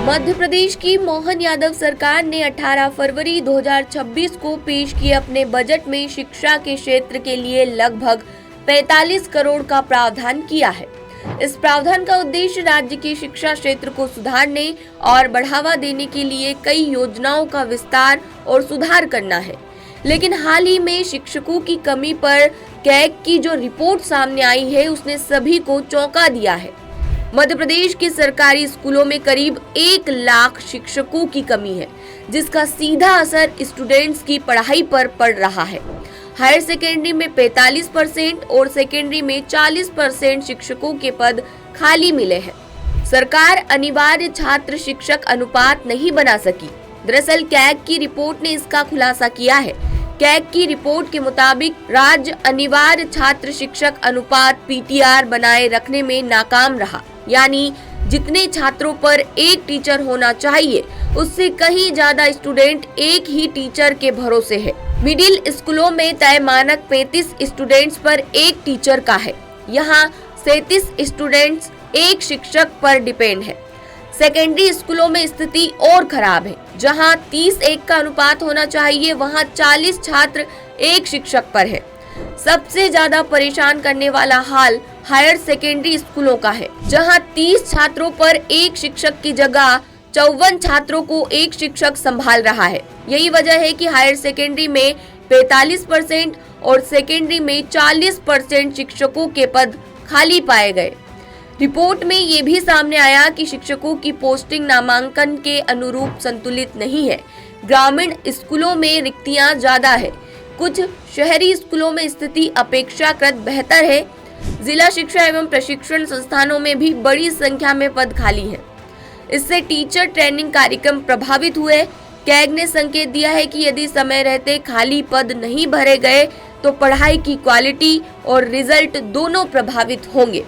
मध्य प्रदेश की मोहन यादव सरकार ने 18 फरवरी 2026 को पेश किए अपने बजट में शिक्षा के क्षेत्र के लिए लगभग 45 करोड़ का प्रावधान किया है। इस प्रावधान का उद्देश्य राज्य के शिक्षा क्षेत्र को सुधारने और बढ़ावा देने के लिए कई योजनाओं का विस्तार और सुधार करना है। लेकिन हाल ही में शिक्षकों की कमी पर कैग की जो रिपोर्ट सामने आई है उसने सभी को चौंका दिया है। मध्य प्रदेश के सरकारी स्कूलों में करीब 1 लाख शिक्षकों की कमी है, जिसका सीधा असर स्टूडेंट्स की पढ़ाई पर पड़ रहा है। हायर सेकेंडरी में 45% और सेकेंडरी में 40% शिक्षकों के पद खाली मिले हैं। सरकार अनिवार्य छात्र शिक्षक अनुपात नहीं बना सकी। दरअसल कैग की रिपोर्ट ने इसका खुलासा किया है। कैग की रिपोर्ट के मुताबिक राज्य अनिवार्य छात्र शिक्षक अनुपात PTR बनाए रखने में नाकाम रहा, यानी जितने छात्रों पर एक टीचर होना चाहिए उससे कहीं ज्यादा स्टूडेंट एक ही टीचर के भरोसे है। मिडिल स्कूलों में तय मानक 35 स्टूडेंट्स पर एक टीचर का है, यहाँ 37 स्टूडेंट्स एक शिक्षक पर डिपेंड है। सेकेंडरी स्कूलों में स्थिति और खराब है, जहां 30:1 का अनुपात होना चाहिए वहां 40 छात्र एक शिक्षक पर है। सबसे ज्यादा परेशान करने वाला हाल हायर सेकेंडरी स्कूलों का है, जहां 30 छात्रों पर एक शिक्षक की जगह 54 छात्रों को एक शिक्षक संभाल रहा है। यही वजह है कि हायर सेकेंडरी में 45% और सेकेंडरी में 40% शिक्षकों के पद खाली पाए गए। रिपोर्ट में ये भी सामने आया कि शिक्षकों की पोस्टिंग नामांकन के अनुरूप संतुलित नहीं है। ग्रामीण स्कूलों में रिक्तियां ज्यादा है, कुछ शहरी स्कूलों में स्थिति अपेक्षाकृत बेहतर है। जिला शिक्षा एवं प्रशिक्षण संस्थानों में भी बड़ी संख्या में पद खाली हैं। इससे टीचर ट्रेनिंग कार्यक्रम प्रभावित हुए। कैग ने संकेत दिया है कि यदि समय रहते खाली पद नहीं भरे गए तो पढ़ाई की क्वालिटी और रिजल्ट दोनों प्रभावित होंगे।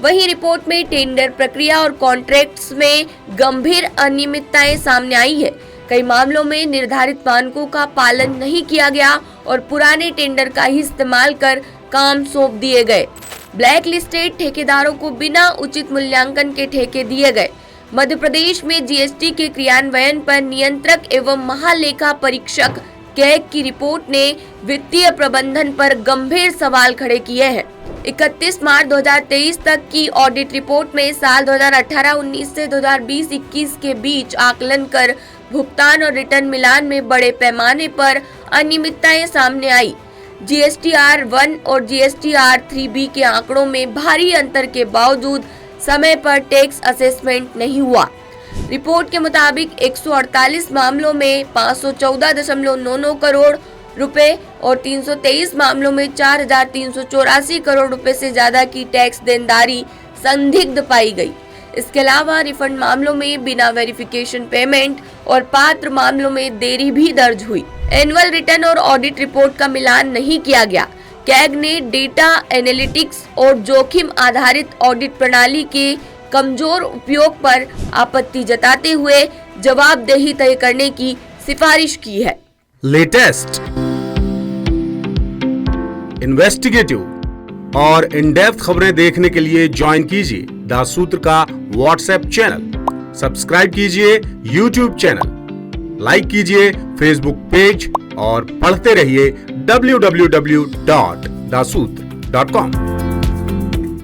वहीं रिपोर्ट में टेंडर प्रक्रिया और कॉन्ट्रैक्ट्स में गंभीर अनियमितताएं सामने आई है। कई मामलों में निर्धारित मानकों का पालन नहीं किया गया और पुराने टेंडर का ही इस्तेमाल कर काम सौंप दिए गए। ब्लैक लिस्टेड ठेकेदारों को बिना उचित मूल्यांकन के ठेके दिए गए। मध्य प्रदेश में GST के क्रियान्वयन पर नियंत्रक एवं महालेखा परीक्षक कैग की रिपोर्ट ने वित्तीय प्रबंधन पर गंभीर सवाल खड़े किए हैं। 31 मार्च 2023 तक की ऑडिट रिपोर्ट में साल 2018-19 से 2020-21 के बीच आकलन कर भुगतान और रिटर्न मिलान में बड़े पैमाने पर अनियमितताएं सामने आई। GSTR-1 और GSTR-3B के आंकड़ों में भारी अंतर के बावजूद समय पर टैक्स असेसमेंट नहीं हुआ। रिपोर्ट के मुताबिक 148 मामलों में 514.99 करोड़ रुपए और 323 मामलों में 4,384 करोड़ रुपए से ज्यादा की टैक्स देनदारी संदिग्ध पाई गई। इसके अलावा रिफंड मामलों में बिना वेरिफिकेशन पेमेंट और पात्र मामलों में देरी भी दर्ज हुई। एनुअल रिटर्न और ऑडिट रिपोर्ट का मिलान नहीं किया गया। कैग ने डेटा एनालिटिक्स और जोखिम आधारित ऑडिट प्रणाली के कमजोर उपयोग पर आपत्ति जताते हुए जवाबदेही तय करने की सिफारिश की है। लेटेस्ट, इन्वेस्टिगेटिव और इन डेप्थ खबरें देखने के लिए ज्वाइन कीजिए द सूत्र का व्हाट्सएप चैनल, सब्सक्राइब कीजिए यूट्यूब चैनल, लाइक कीजिए फेसबुक पेज और पढ़ते रहिए www.daसूत्र.com।